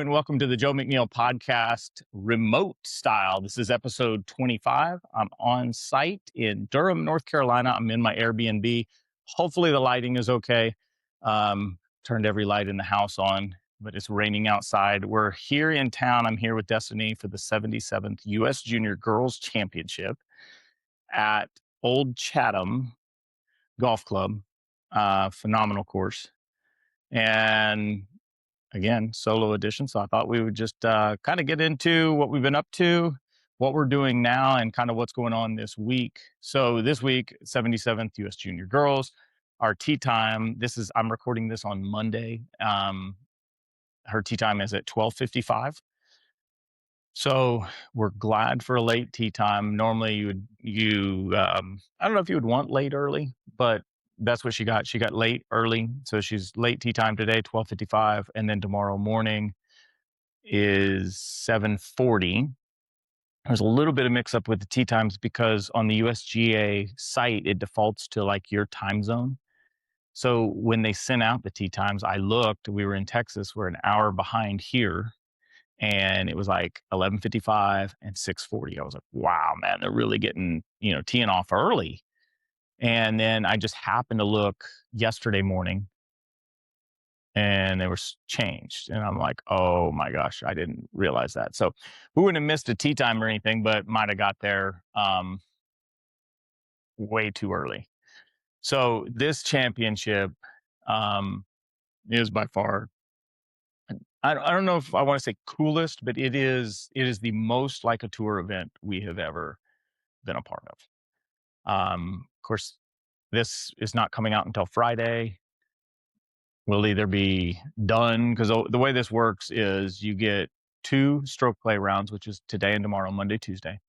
and welcome to the Joe McNeil podcast, remote style. This is episode 25. I'm on site in Durham, North Carolina. I'm in my Airbnb. Hopefully the lighting is okay. Turned every light in the house on, but it's raining outside. We're here in town. I'm here with Destiny for the 77th U.S. Junior Girls Championship at Old Chatham Golf Club. Phenomenal course. And again, solo edition. So I thought we would just kind of get into what we've been up to, what we're doing now, and kind of what's going on this week. So this week, 77th U.S. Junior Girls, our tee time. I'm recording this on Monday. Her tee time is at 12:55. So we're glad for a late tee time. Normally I don't know if you would want late early, but that's what she got. She got late early. So she's late tee time today, 12:55. And then tomorrow morning is 7:40. There's a little bit of mix up with the tee times because on the USGA site, it defaults to like your time zone. So when they sent out the tee times, I looked, we were in Texas, we're an hour behind here. And it was like 11:55 and 6:40. I was like, wow, man, they're really getting, teeing off early. And then I just happened to look yesterday morning and they were changed. And I'm like, oh my gosh, I didn't realize that. So we wouldn't have missed a tee time or anything, but might have got there way too early. So this championship is by far, I don't know if I want to say coolest, but it is the most like a tour event we have ever been a part of. Of course, this is not coming out until Friday. We'll either be done, because the way this works is you get 2 stroke play rounds, which is today and tomorrow, Monday, Tuesday.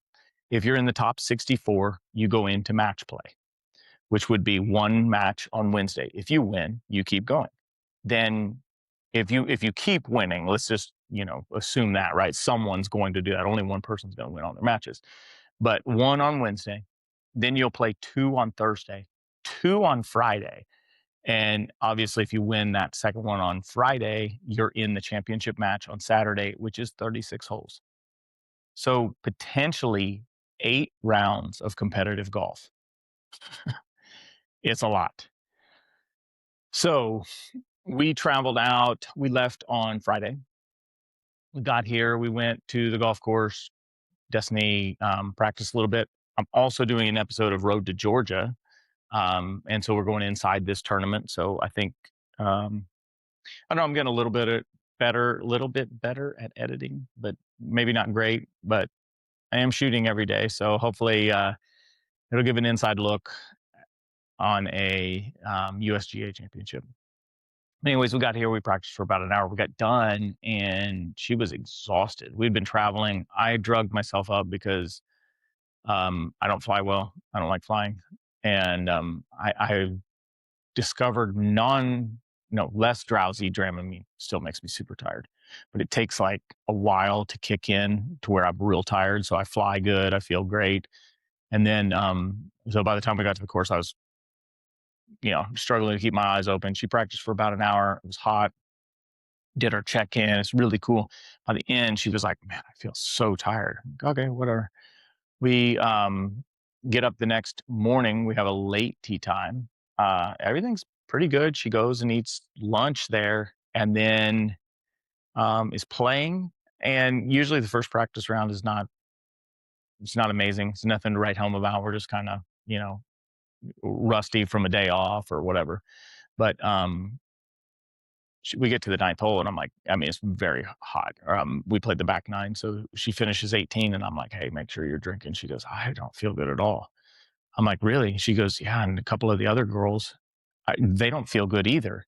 If you're in the top 64, you go into match play, which would be 1 match on Wednesday. If you win, you keep going. Then if you keep winning, let's just, assume that, right? Someone's going to do that. Only one person's going to win all their matches. But 1 on Wednesday, then you'll play 2 on Thursday, 2 on Friday. And obviously, if you win that second one on Friday, you're in the championship match on Saturday, which is 36 holes. So potentially 8 rounds of competitive golf. It's a lot. So we traveled out. We left on Friday. We got here. We went to the golf course. Destiny practiced a little bit. I'm also doing an episode of Road to Georgia. And so we're going inside this tournament. So I think, I don't know, I'm getting a little bit better at editing, but maybe not great, but I am shooting every day. So hopefully it'll give an inside look on a USGA championship. Anyways, we got here, we practiced for about an hour. We got done and she was exhausted. We'd been traveling. I drugged myself up because I don't fly well. I don't like flying. And I discovered less drowsy Dramamine. Still makes me super tired, but it takes like a while to kick in to where I'm real tired. So I fly good. I feel great. And then, so by the time we got to the course, I was, struggling to keep my eyes open. She practiced for about an hour. It was hot. Did her check-in. It's really cool. By the end, she was like, man, I feel so tired. Okay, whatever. We get up the next morning. We have a late tee time. Everything's pretty good. She goes and eats lunch there and then is playing. And usually the first practice round it's not amazing. It's nothing to write home about. We're just kind of, rusty from a day off or whatever. But we get to the 9th hole and I'm like, it's very hot. We played the back 9. So she finishes 18 and I'm like, hey, make sure you're drinking. She goes, I don't feel good at all. I'm like, really? She goes, yeah. And a couple of the other girls, they don't feel good either.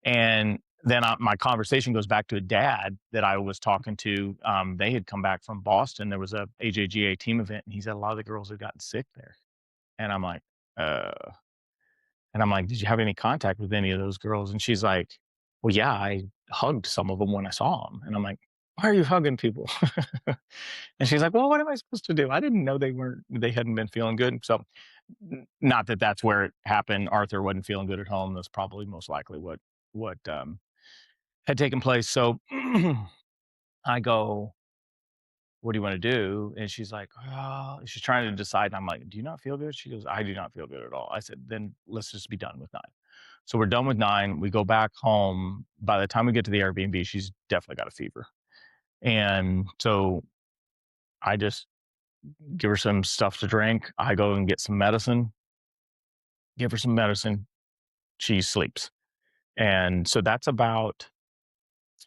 And then my conversation goes back to a dad that I was talking to. They had come back from Boston. There was a AJGA team event and he said a lot of the girls had gotten sick there. And I'm like, did you have any contact with any of those girls? And she's like, well, yeah, I hugged some of them when I saw them. And I'm like, why are you hugging people? And she's like, well, what am I supposed to do? I didn't know they hadn't been feeling good. So not that that's where it happened. Arthur wasn't feeling good at home. That's probably most likely what had taken place. So I go, what do you want to do? And she's like, oh, she's trying to decide. And I'm like, do you not feel good? She goes, I do not feel good at all. I said, then let's just be done with 9. So we're done with 9. We go back home. By the time we get to the Airbnb, she's definitely got a fever. And so I just give her some stuff to drink. I go and get some medicine, give her some medicine. She sleeps. And so that's about,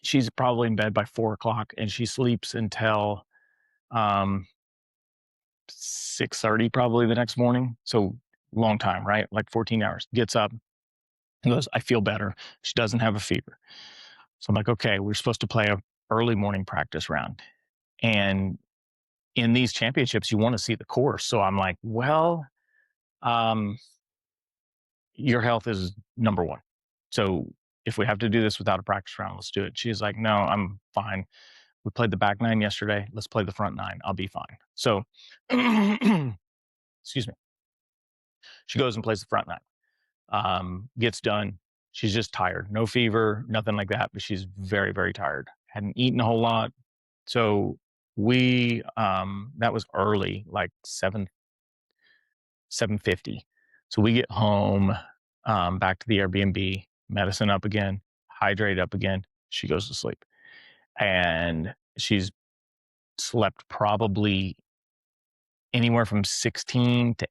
she's probably in bed by 4 o'clock and she sleeps until um, 6:30 probably the next morning. So long time, right? Like 14 hours. Gets up and goes, I feel better. She doesn't have a fever. So I'm like, okay, we're supposed to play a early morning practice round. And in these championships, you want to see the course. So I'm like, well, um, your health is number one. So if we have to do this without a practice round, let's do it. She's like, no, I'm fine. We played the back 9 yesterday. Let's play the front 9. I'll be fine. So, excuse me. She goes and plays the front 9. Gets done. She's just tired. No fever, nothing like that, but she's very, very tired. Hadn't eaten a whole lot. So we that was early, like 7:50. So we get home, back to the Airbnb, medicine up again, hydrate up again. She goes to sleep. And she's slept probably anywhere from 16 to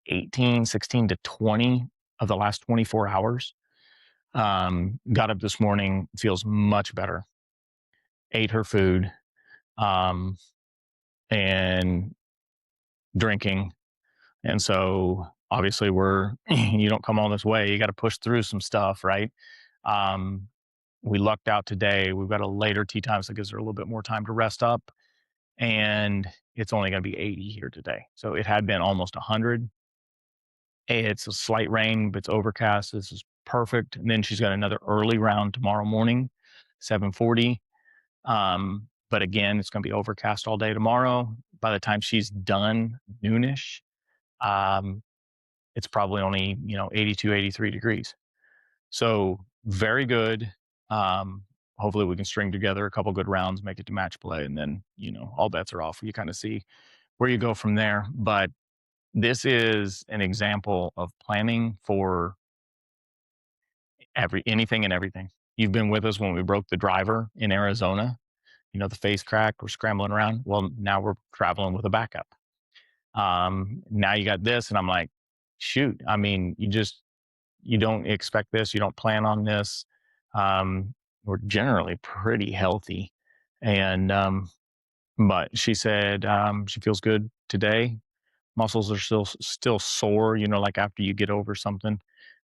18, 16 to 20 of the last 24 hours. Got up this morning, feels much better, ate her food, um, and drinking. And so obviously you don't come all this way. You got to push through some stuff, right? Um, we lucked out today. We've got a later tea time, so it gives her a little bit more time to rest up. And it's only going to be 80 here today. So it had been almost 100. It's a slight rain, but it's overcast. This is perfect. And then she's got another early round tomorrow morning, 7:40. But again, it's going to be overcast all day tomorrow. By the time she's done noonish, um, it's probably only 82, 83 degrees. So very good. Um, Hopefully we can string together a couple good rounds, make it to match play, and then all bets are off. You kind of see where you go from there. But this is an example of planning for anything and everything. You've been with us when we broke the driver in Arizona. The face cracked. We're scrambling around. Well, now we're traveling with a backup. Now you got this, and I'm like, shoot. I mean, you don't expect this. You don't plan on this. We're generally pretty healthy, and but she said she feels good today. Muscles are still sore, like after you get over something.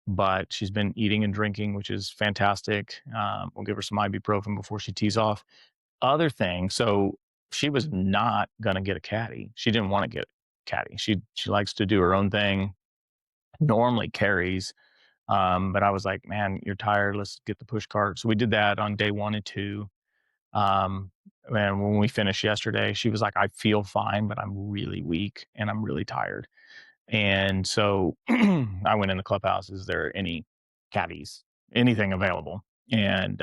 But she's been eating and drinking, which is fantastic. We'll give her some ibuprofen before she tees off. Other thing, so she was not gonna get a caddy. She didn't want to get a caddy. She likes to do her own thing. Normally carries, but I was like, man, you're tired. Let's get the push cart. So we did that on day 1 and 2. Um, and when we finished yesterday, she was like, I feel fine, but I'm really weak and I'm really tired. And so I went in the clubhouse. Is there any caddies, anything available? And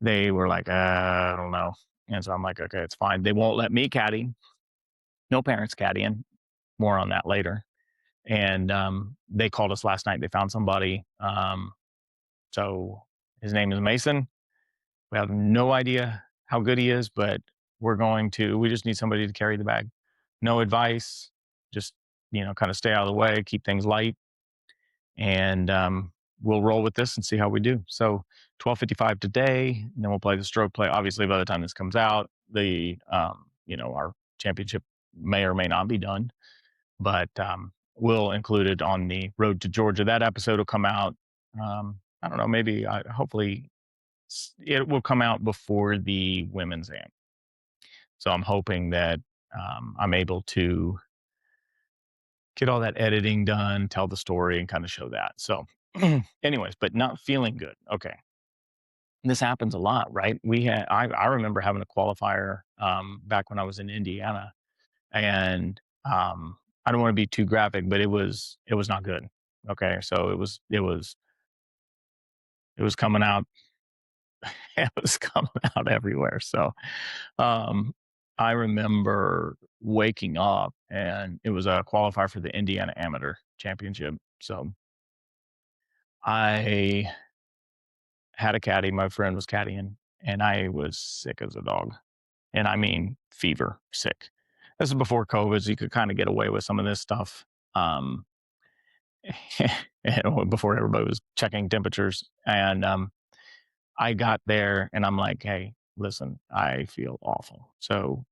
they were like, I don't know. And so I'm like, okay, it's fine. They won't let me caddy. No parents caddying. More on that later. And they called us last night. They found somebody. So his name is Mason. We have no idea how good he is, but we just need somebody to carry the bag. No advice, just, kind of stay out of the way, keep things light. And we'll roll with this and see how we do. So 12:55 today, and then we'll play the stroke play. Obviously, by the time this comes out, our championship may or may not be done, but we'll include it on the road to Georgia. That episode will come out. I don't know, maybe, hopefully it will come out before the women's am. So I'm hoping that I'm able to get all that editing done, tell the story, and kind of show that. So, anyways, but not feeling good. Okay. This happens a lot, right? I remember having a qualifier back when I was in Indiana, and I don't want to be too graphic, but it was not good. Okay, so it was coming out. it was coming out everywhere. So um, I remember waking up and it was a qualifier for the Indiana Amateur Championship. So I had a caddy. My friend was caddying, and I was sick as a dog. And I mean, fever sick. This is before COVID, so you could kind of get away with some of this stuff. Um, before everybody was checking temperatures. And I got there and I'm like, hey, listen, I feel awful. So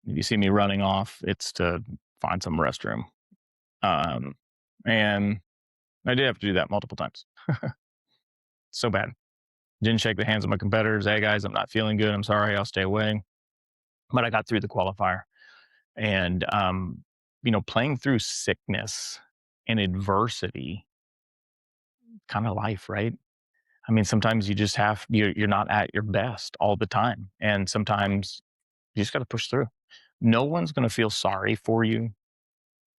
if you see me running off, it's to find some restroom. Um, and I did have to do that multiple times. So bad. Didn't shake the hands of my competitors. Hey guys, I'm not feeling good. I'm sorry. I'll stay away. But I got through the qualifier. And, playing through sickness and adversity, kind of life, right? I mean, sometimes you just you're not at your best all the time. And sometimes you just got to push through. No one's going to feel sorry for you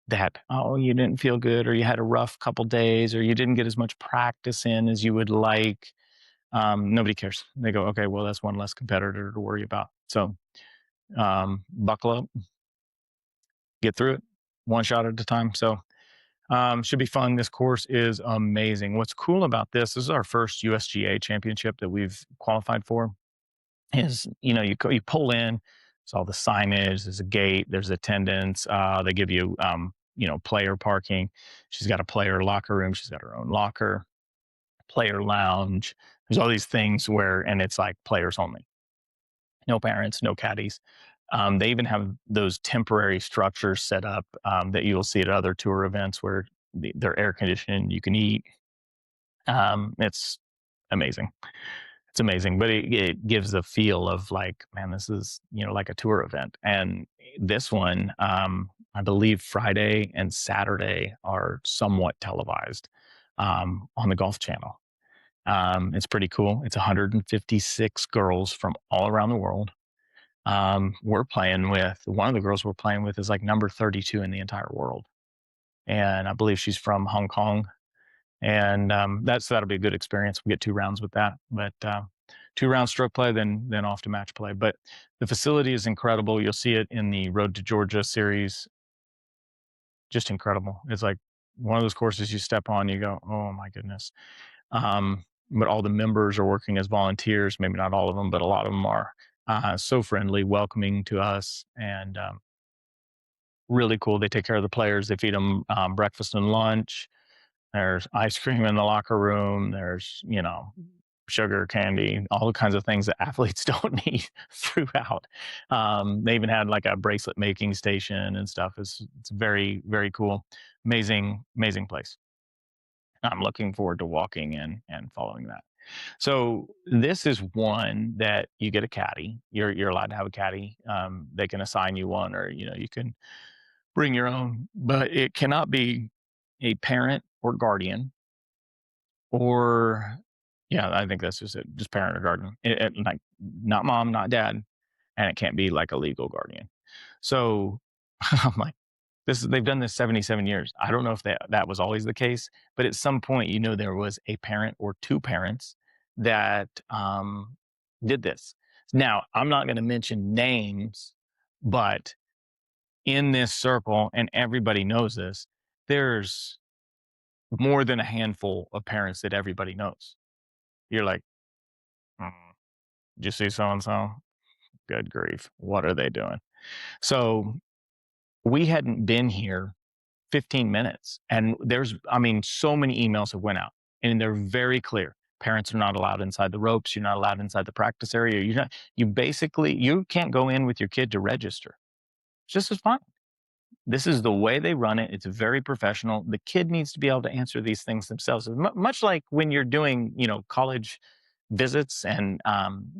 that, oh, you didn't feel good or you had a rough couple days or you didn't get as much practice in as you would like. Nobody cares. They go, okay, well, that's one less competitor to worry about. So buckle up, get through it one shot at a time. So should be fun. This course is amazing. What's cool about this is our first USGA championship that we've qualified for. Is you pull in, it's all the signage. There's a gate. There's attendance. They give you player parking. She's got a player locker room. She's got her own locker, player lounge. There's all these things and it's like players only. No parents, no caddies. They even have those temporary structures set up that you'll see at other tour events where they're air conditioned. You can eat. It's amazing. It's amazing, but it gives a feel of like, man, this is like a tour event. And this one, I believe Friday and Saturday are somewhat televised on the Golf Channel. It's pretty cool. It's 156 girls from all around the world. We're playing with one of the girls we're playing with is like number 32 in the entire world, and I believe she's from Hong Kong. And that'll be a good experience. We get 2 rounds with that, but 2 round stroke play, then off to match play. But the facility is incredible. You'll see it in the Road to Georgia series. Just incredible. It's like one of those courses you step on, you go, oh my goodness. But all the members are working as volunteers. Maybe not all of them, but a lot of them are. So friendly, welcoming to us, and really cool. They take care of the players. They feed them breakfast and lunch. There's ice cream in the locker room. There's, sugar, candy, all the kinds of things that athletes don't need throughout. They even had like a bracelet making station and stuff. It's very, very cool. Amazing, amazing place. I'm looking forward to walking in and following that. So this is one that you get a caddy. You're allowed to have a caddy. They can assign you one, or you can bring your own, but it cannot be a parent or guardian, or yeah, I think that's just it, just parent or guardian. Like not mom, not dad, and it can't be like a legal guardian. So I'm like, they've done this 77 years. I don't know if that was always the case, but at some point, there was a parent or two parents that did this. Now, I'm not going to mention names, but in this circle, and everybody knows this, there's more than a handful of parents that everybody knows. You're like, mm, did you see so and so? Good grief. What are they doing? So we hadn't been here 15 minutes. And so many emails have went out, and they're very clear. Parents are not allowed inside the ropes. You're not allowed inside the practice area. You can't go in with your kid to register. It's just as fine. This is the way they run it. It's very professional. The kid needs to be able to answer these things themselves. Much like when you're doing, college visits, and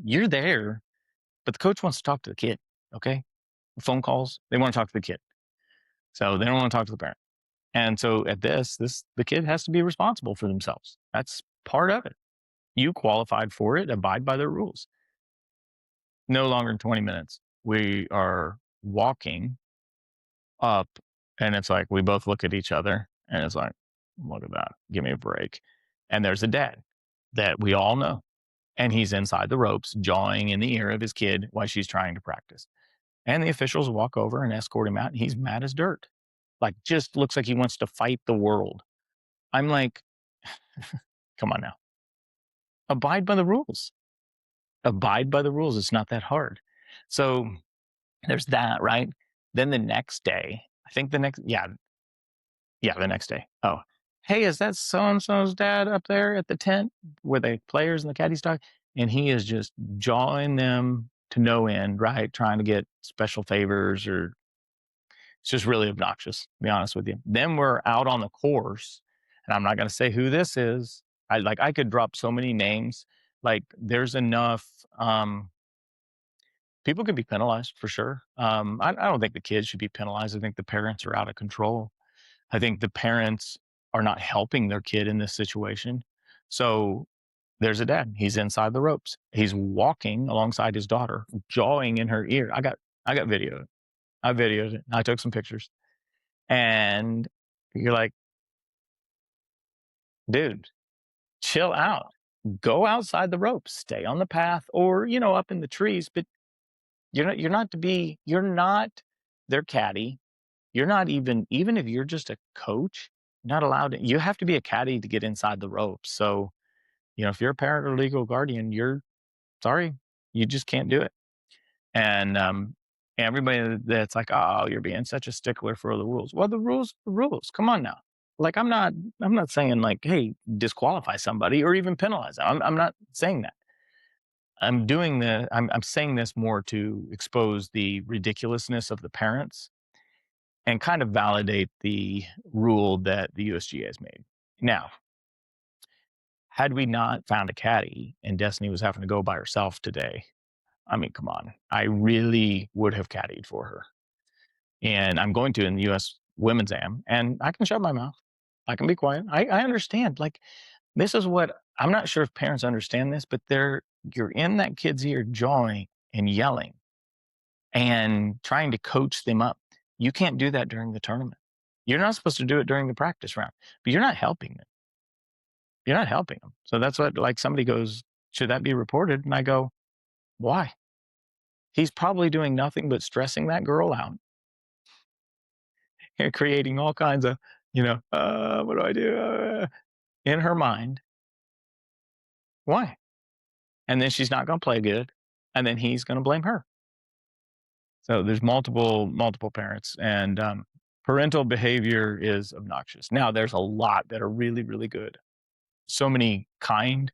you're there, but the coach wants to talk to the kid. Okay. Phone calls, they want to talk to the kid. So they don't want to talk to the parent. And so at the kid has to be responsible for themselves. That's part of it. You qualified for it, abide by the rules. No longer than 20 minutes. We are walking up, and it's like we both look at each other, and it's like, look at that. Give me a break. And there's a dad that we all know. and he's inside the ropes, jawing in the ear of his kid while she's trying to practice. And the officials walk over and escort him out, and he's mad as dirt. Like, just looks like he wants to fight the world. I'm like, come on now. Abide by the rules. Abide by the rules. It's not that hard. So there's that, right? Then the next day, I think the next day. Oh, hey, is that so and so's dad up there at the tent where the players and the caddies talk? And he is just jawing them to no end, right? Trying to get special favors, or it's just really obnoxious, to be honest with you. Then we're out on the course, and I'm not going to say who this is. I could drop so many names. Like, there's enough. People could be penalized for sure. I don't think the kids should be penalized. I think the parents are out of control. I think the parents are not helping their kid in this situation. So there's a dad. He's inside the ropes. He's walking alongside his daughter, jawing in her ear. I got video. I videoed it. I took some pictures. And you're like, dude, chill out. Go outside the ropes. Stay on the path, or up in the trees. But you're not their caddy. You're not even if you're just a coach, you're not allowed to. You have to be a caddy to get inside the ropes. So, if you're a parent or legal guardian, you're sorry, you just can't do it. And everybody that's like, oh, you're being such a stickler for the rules. Well, the rules. Come on now. Like, I'm not saying like, hey, disqualify somebody or even penalize them. I'm not saying that. I'm saying this more to expose the ridiculousness of the parents and kind of validate the rule that the USGA has made. Now, had we not found a caddy and Destiny was having to go by herself today, I mean, come on, I really would have caddied for her. And I'm going to in the US Women's Am, and I can shut my mouth. I can be quiet. I understand. Like, this is what I'm not sure if parents understand this, but you're in that kid's ear jawing and yelling and trying to coach them up. You can't do that during the tournament. You're not supposed to do it during the practice round, but you're not helping them. You're not helping them. So that's what, like, somebody goes, should that be reported? And I go, why? He's probably doing nothing but stressing that girl out and creating all kinds of, what do I do? In her mind. Why? And then she's not going to play good. And then he's going to blame her. So there's multiple parents, and parental behavior is obnoxious. Now, there's a lot that are really, really good. So many kind,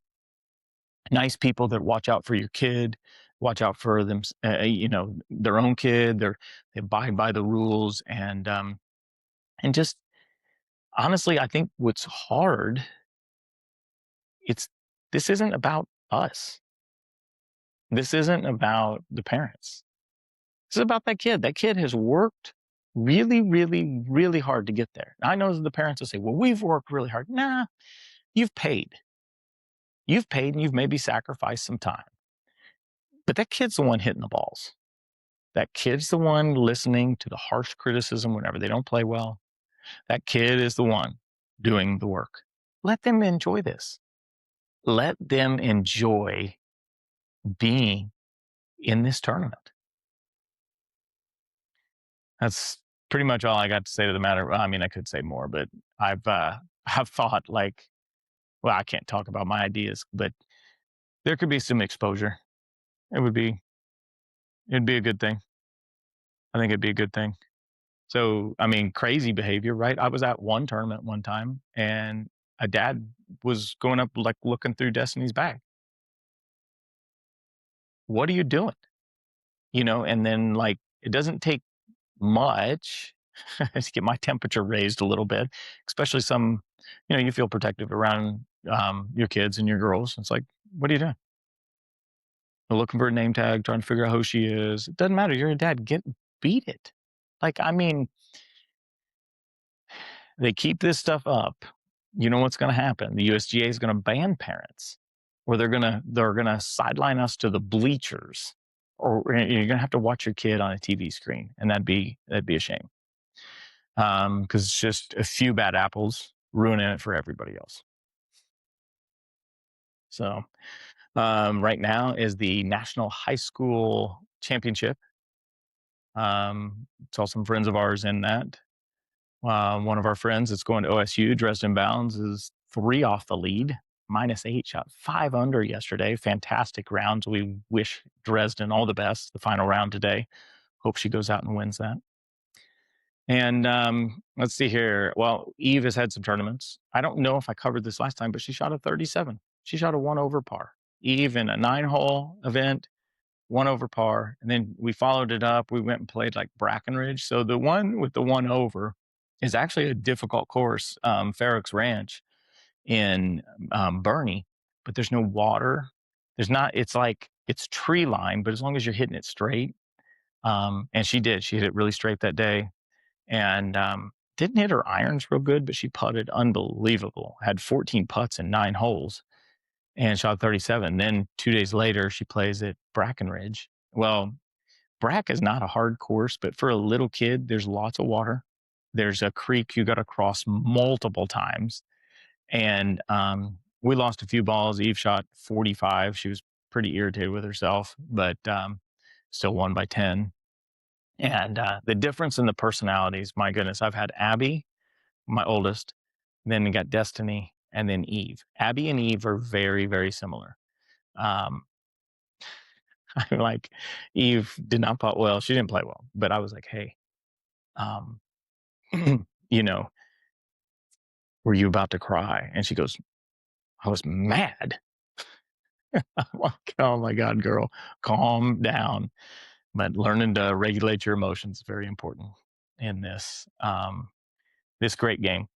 nice people that watch out for your kid, watch out for them, their own kid. They abide by the rules, and just honestly, I think what's hard, this isn't about us. This isn't about the parents. This is about that kid. That kid has worked really, really, really hard to get there. I know the parents will say, well, we've worked really hard. Nah, you've paid. You've paid, and you've maybe sacrificed some time. But that kid's the one hitting the balls. That kid's the one listening to the harsh criticism whenever they don't play well. That kid is the one doing the work. Let them enjoy this. Let them enjoy being in this tournament. That's pretty much all I got to say to the matter. I mean, I could say more, but I've thought, like, well, I can't talk about my ideas, but there could be some exposure. It'd be a good thing. I think it'd be a good thing. So, I mean, crazy behavior, right? I was at one tournament one time, and a dad was going up, like, looking through Destiny's bag. What are you doing? And then, like, it doesn't take much to get my temperature raised a little bit, especially you feel protective around your kids and your girls. It's like, what are you doing? They're looking for a name tag, trying to figure out who she is. It doesn't matter. You're a dad. Beat it. Like, I mean, they keep this stuff up. You know what's going to happen? The USGA is going to ban parents, or they're gonna sideline us to the bleachers, or you're going to have to watch your kid on a TV screen, and that'd be a shame. Because it's just a few bad apples ruining it for everybody else. So Right now is the National High School Championship. Saw some friends of ours in that. One of our friends that's going to OSU, Dresden Bounds, is 3 off the lead, -8, shot 5 under yesterday. Fantastic rounds. We wish Dresden all the best, the final round today. Hope she goes out and wins that. And let's see here. Well, Eve has had some tournaments. I don't know if I covered this last time, but she shot a 37. She shot a 1 over par. Eve in a 9-hole event, 1 over par. And then we followed it up. We went and played like Brackenridge. So the one with the 1 over is actually a difficult course, Fair Oaks Ranch in Bernie, but there's no water. There's not, it's like, it's tree line, but as long as you're hitting it straight. And she did. She hit it really straight that day and didn't hit her irons real good, but she putted unbelievable. Had 14 putts in 9 holes and shot 37. Then 2 days later, she plays at Brackenridge. Well, Brack is not a hard course, but for a little kid, there's lots of water. There's a creek you got to cross multiple times. And we lost a few balls. Eve shot 45. She was pretty irritated with herself, but still won by 10. And the difference in the personalities, my goodness, I've had Abby, my oldest, then we got Destiny, and then Eve. Abby and Eve are very, very similar. Um, I like Eve did not play well. She didn't play well, but I was like, hey, um, you know, were you about to cry? And she goes, I was mad. I'm like, oh my God, girl, calm down. But learning to regulate your emotions is very important in this great game.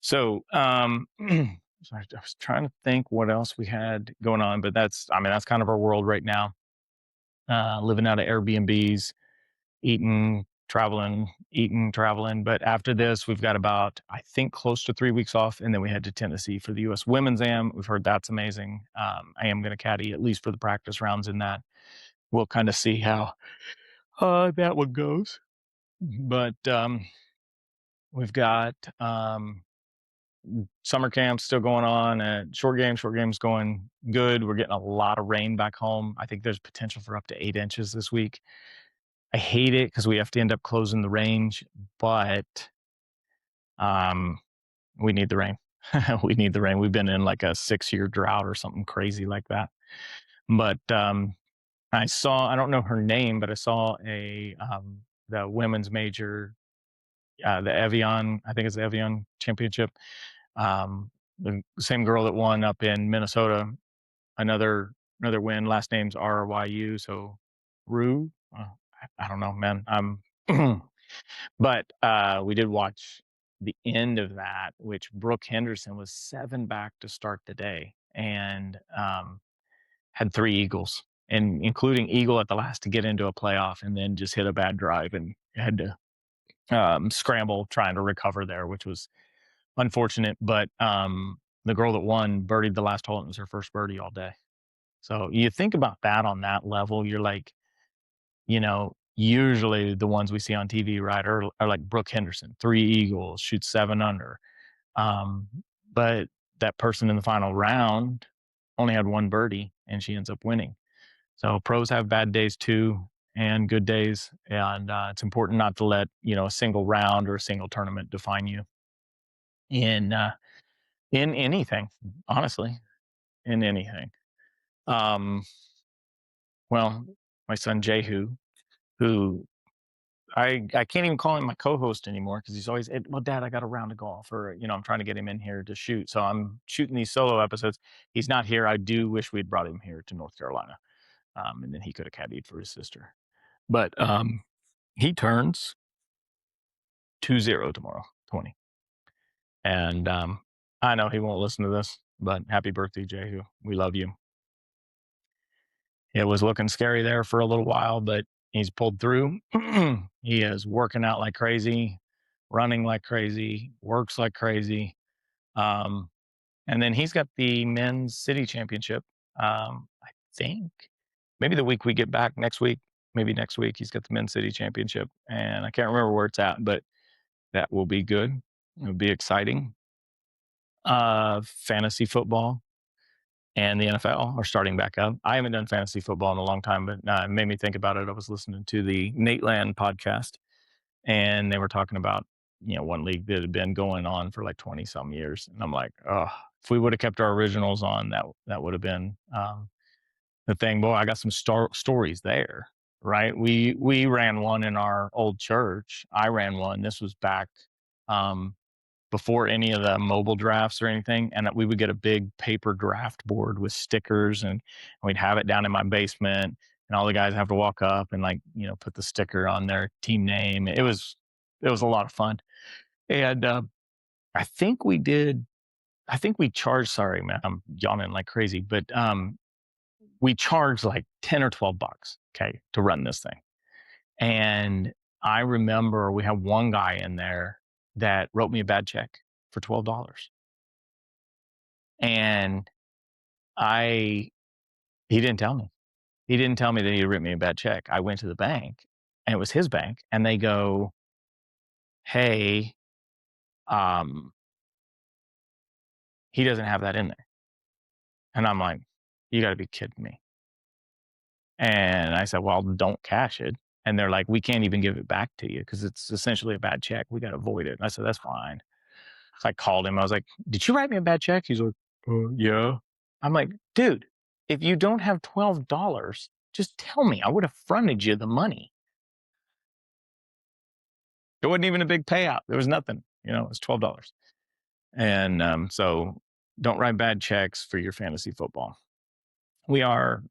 So, sorry, I was trying to think what else we had going on, but that's kind of our world right now. Living out of Airbnbs, eating, traveling. But after this, we've got about, I think, close to 3 weeks off. And then we head to Tennessee for the U.S. Women's Am. We've heard that's amazing. I am going to caddy at least for the practice rounds in that. We'll kind of see how that one goes. But we've got summer camp still going on at short game's going good. We're getting a lot of rain back home. I think there's potential for up to 8 inches this week. I hate it because we have to end up closing the range, but we need the rain. We need the rain. We've been in like a 6-year drought or something crazy like that. But I don't know her name, but I saw the women's major, the Evian, I think it's the Evian Championship. The same girl that won up in Minnesota, another win. Last name's RYU, so Rue. I don't know, man. But we did watch the end of that, which Brooke Henderson was 7 back to start the day and had 3 eagles, and including eagle at the last to get into a playoff, and then just hit a bad drive and had to scramble trying to recover there, which was unfortunate. But the girl that won birdied the last hole, and it was her first birdie all day. So you think about that on that level, you're like, usually the ones we see on TV, right, are like Brooke Henderson, 3 eagles, shoots 7 under. But that person in the final round only had 1 birdie, and she ends up winning. So pros have bad days too, and good days, and it's important not to let a single round or a single tournament define you in anything, honestly, in anything. Um, well, my son Jehu, who I can't even call him my co-host anymore because he's always, well, Dad, I got a round of golf, or I'm trying to get him in here to shoot. So I'm shooting these solo episodes. He's not here. I do wish we'd brought him here to North Carolina, and then he could have caddied for his sister. But he turns 20 tomorrow, 20, and I know he won't listen to this, but happy birthday, Jehu. We love you. It was looking scary there for a little while, but he's pulled through. He is working out like crazy, running like crazy, works like crazy. And then he's got the men's city championship. I think maybe the week we get back next week, maybe next week, he's got the men's city championship. And I can't remember where it's at, but that will be good. It'll be exciting. Fantasy football and the NFL are starting back up. I haven't done fantasy football in a long time, but it made me think about it. I was listening to the Nate Land podcast, and they were talking about one league that had been going on for like 20 some years, and I'm like, oh, if we would have kept our originals on, that would have been the thing. Boy, I got some stories there. Right, we ran one in our old church. I ran one. This was back um, before any of the mobile drafts or anything. And we would get a big paper draft board with stickers, and we'd have it down in my basement. And all the guys have to walk up and put the sticker on their team name. It was a lot of fun. And I think we did. I think we charged. Sorry, man, I'm yawning like crazy, but we charged like $10 or $12, okay, to run this thing. And I remember we had one guy in there that wrote me a bad check for $12. And he didn't tell me. He didn't tell me that he had written me a bad check. I went to the bank, and it was his bank, and they go, "Hey, um, he doesn't have that in there." And I'm like, "You got to be kidding me." And I said, "Well, don't cash it." And they're like, "We can't even give it back to you because it's essentially a bad check. We got to void it." And I said, "That's fine." So I called him. I was like, "Did you write me a bad check?" He's like, "Yeah." I'm like, "Dude, if you don't have $12, just tell me. I would have fronted you the money." It wasn't even a big payout. There was nothing. It was $12. And so don't write bad checks for your fantasy football. We are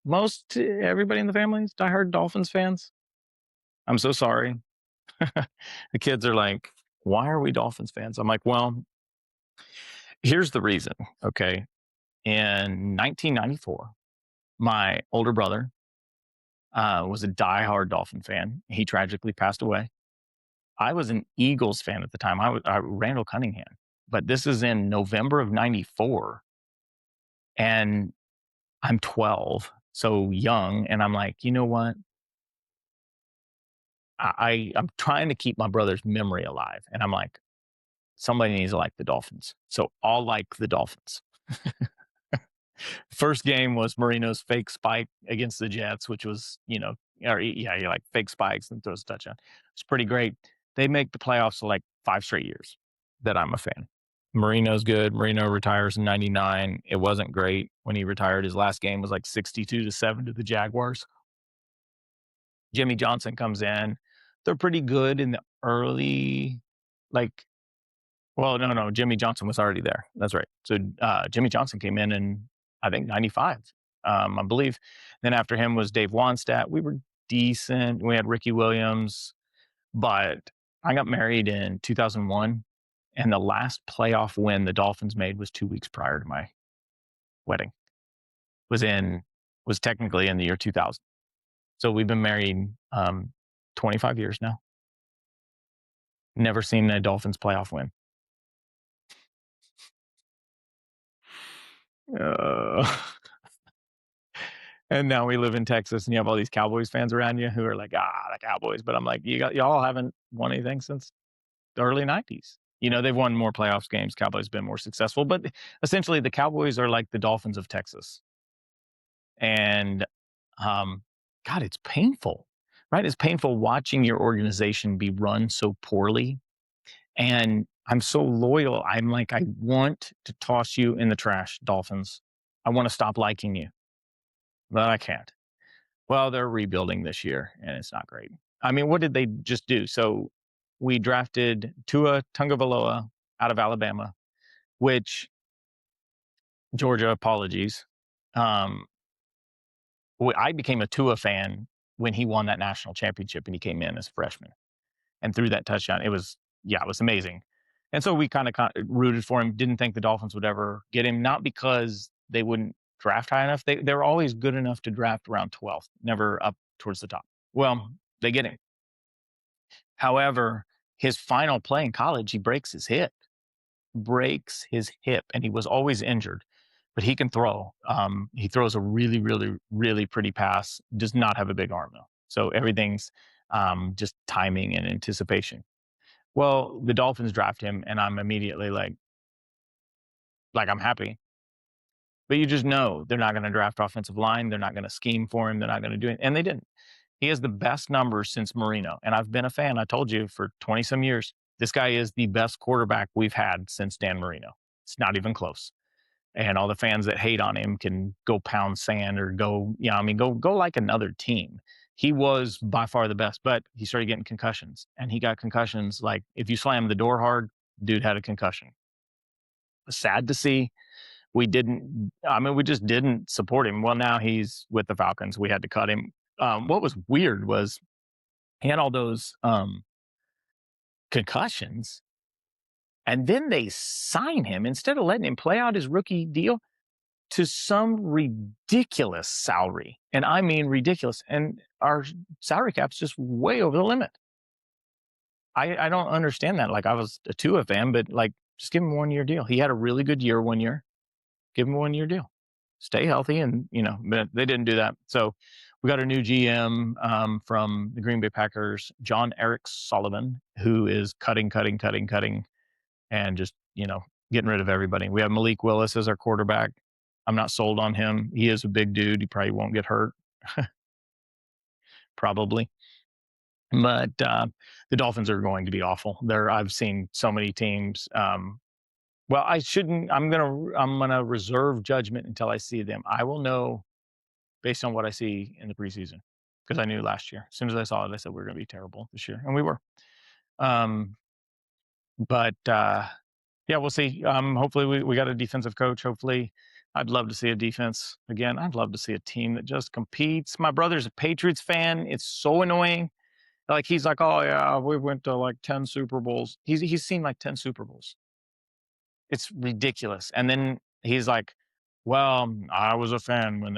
most everybody in the family is diehard Dolphins fans. I'm so sorry. The kids are like, "Why are we Dolphins fans?" I'm like, "Well, here's the reason." Okay. In 1994, my older brother was a diehard Dolphin fan. He tragically passed away. I was an Eagles fan at the time. I was Randall Cunningham, but this is in November of '94, and I'm 12, so young, and I'm like, you know what? I'm trying to keep my brother's memory alive, and I'm like, somebody needs to like the Dolphins, so I'll like the Dolphins. First game was Marino's fake spike against the Jets, which was, or yeah, he like fake spikes and throws a touchdown. It's pretty great. They make the playoffs for like 5 straight years that I'm a fan. Marino's good. Marino retires in '99. It wasn't great when he retired. His last game was like 62-7 to the Jaguars. Jimmy Johnson comes in. They're pretty good in the early, like, well, no, Jimmy Johnson was already there. That's right. So Jimmy Johnson came in I think '95, I believe. Then after him was Dave Wannstedt. We were decent. We had Ricky Williams, but I got married in 2001, and the last playoff win the Dolphins made was 2 weeks prior to my wedding. Was technically in the year 2000. So we've been married 25 years now. Never seen a Dolphins playoff win. Uh, and now we live in Texas, and you have all these Cowboys fans around you who are like, the Cowboys. But I'm like, y'all haven't won anything since the early '90s. They've won more playoffs games. Cowboys have been more successful, but essentially the Cowboys are like the Dolphins of Texas. And God, it's painful, right? It's painful watching your organization be run so poorly. And I'm so loyal. I'm like, I want to toss you in the trash, Dolphins. I want to stop liking you, but I can't. Well, they're rebuilding this year, and it's not great. I mean, what did they just do? So we drafted Tua Tagovailoa out of Alabama, which Georgia, apologies. Um, I became a Tua fan when he won that national championship, and he came in as a freshman and threw that touchdown. It was amazing. And so we kind of rooted for him. Didn't think the Dolphins would ever get him, not because they wouldn't draft high enough. They're always good enough to draft around 12th, never up towards the top. Well, they get him. However, his final play in college, he breaks his hip, and he was always injured. But he can throw. He throws a really, really, really pretty pass. Does not have a big arm though, so everything's just timing and anticipation. Well, the Dolphins draft him, and I'm immediately like I'm happy. But you just know they're not going to draft offensive line. They're not going to scheme for him. They're not going to do it. And they didn't. He has the best numbers since Marino. And I've been a fan, I told you, for 20 some years. This guy is the best quarterback we've had since Dan Marino. It's not even close. And all the fans that hate on him can go pound sand or go, go like another team. He was by far the best, but he started getting concussions. And he got concussions like if you slam the door hard, dude had a concussion. Sad to see. We just didn't support him. Well, now he's with the Falcons. We had to cut him. What was weird was he had all those concussions, and then they sign him instead of letting him play out his rookie deal to some ridiculous salary. And I mean ridiculous. And our salary cap's just way over the limit. I don't understand that. Like I was a Tua fan, but like just give him a 1 year deal. He had a really good year 1 year. Give him a 1 year deal. Stay healthy. And, but they didn't do that. So we got a new GM from the Green Bay Packers, John Eric Sullivan, who is cutting, and just, getting rid of everybody. We have Malik Willis as our quarterback. I'm not sold on him. He is a big dude. He probably won't get hurt. Probably. But the Dolphins are going to be awful. I've seen so many teams. Well, I shouldn't. I'm gonna reserve judgment until I see them. I will know based on what I see in the preseason because I knew last year. As soon as I saw it, I said we're going to be terrible this year, and we were. But yeah, we'll see. Hopefully, we got a defensive coach. Hopefully, I'd love to see a defense again. I'd love to see a team that just competes. My brother's a Patriots fan. It's so annoying. Like he's like, oh yeah, we went to like 10 Super Bowls. He's seen like 10 Super Bowls. It's ridiculous. And then he's like, well, I was a fan when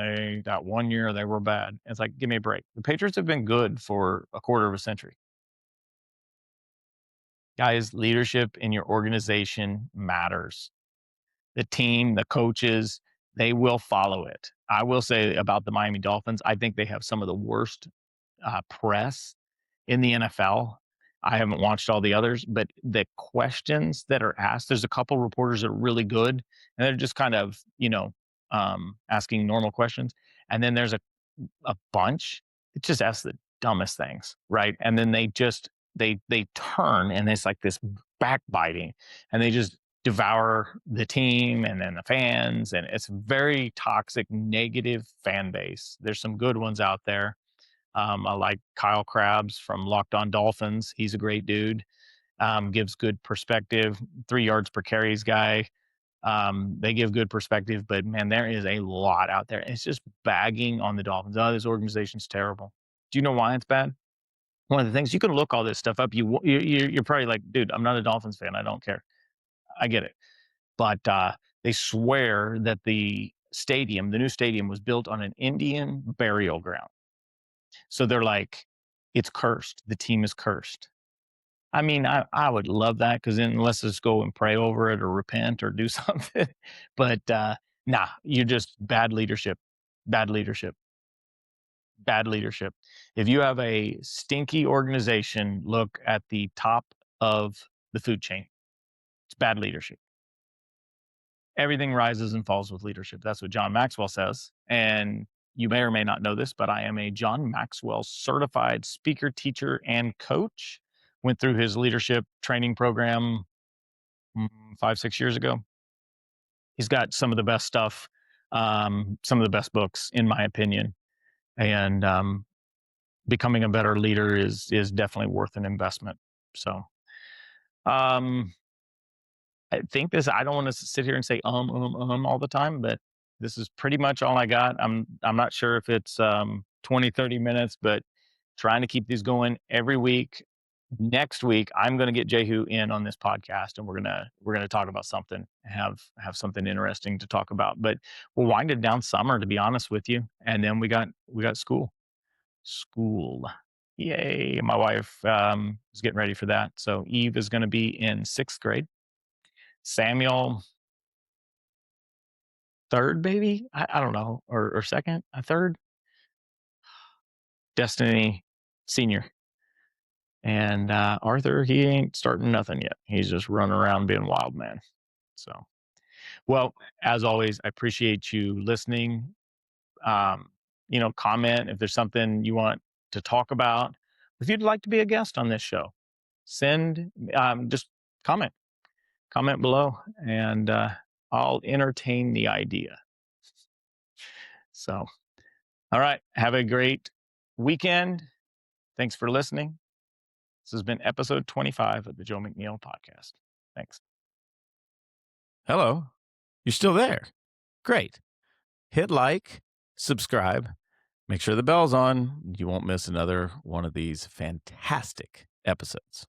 that 1 year they were bad. It's like, give me a break. The Patriots have been good for a quarter of a century. Guys, leadership in your organization matters. The team, the coaches, they will follow it. I will say about the Miami Dolphins, I think they have some of the worst press in the NFL. I haven't watched all the others, but the questions that are asked, there's a couple reporters that are really good, and they're just kind of, asking normal questions. And then there's a bunch that just ask the dumbest things, right? And then they turn, and it's like this backbiting, and they just devour the team and then the fans, and it's a very toxic, negative fan base. There's some good ones out there. I like Kyle Krabs from Locked On Dolphins. He's a great dude. Gives good perspective. 3 yards per carries guy. They give good perspective, but man, there is a lot out there. It's just bagging on the Dolphins. Oh, this organization's terrible. Do you know why it's bad? One of the things you can look all this stuff up. You're probably like, dude, I'm not a Dolphins fan. I don't care. I get it, but they swear that the new stadium, was built on an Indian burial ground. So they're like, it's cursed. The team is cursed. I mean, I would love that because then let's just go and pray over it or repent or do something. But nah, you're just bad leadership. Bad leadership. Bad leadership. If you have a stinky organization, look at the top of the food chain. It's bad leadership. Everything rises and falls with leadership. That's what John Maxwell says. And you may or may not know this, but I am a John Maxwell certified speaker, teacher, and coach. Went through his leadership training program 5-6 years ago. He's got some of the best stuff, some of the best books, in my opinion. And becoming a better leader is definitely worth an investment. So I think I don't want to sit here and say all the time, but this is pretty much all I got. I'm not sure if it's 20, 30 minutes, but trying to keep these going every week. Next week, I'm going to get Jehu in on this podcast, and we're gonna talk about something, have something interesting to talk about. But we'll wind it down summer, to be honest with you, and then we got school. Yay! My wife is getting ready for that. So Eve is going to be in 6th grade. Samuel, third, baby. I don't know, or second, a third. Destiny, senior. And Arthur, he ain't starting nothing yet. He's just running around being wild man. So Well, as always, I appreciate you listening. Um, comment if there's something you want to talk about. If you'd like to be a guest on this show, send just comment comment below, and I'll entertain the idea. So, all right, have a great weekend. Thanks for listening. This has been episode 25 of the Joe McNeil Podcast. Thanks. Hello, you're still there. Great. Hit like, subscribe, make sure the bell's on. You won't miss another one of these fantastic episodes.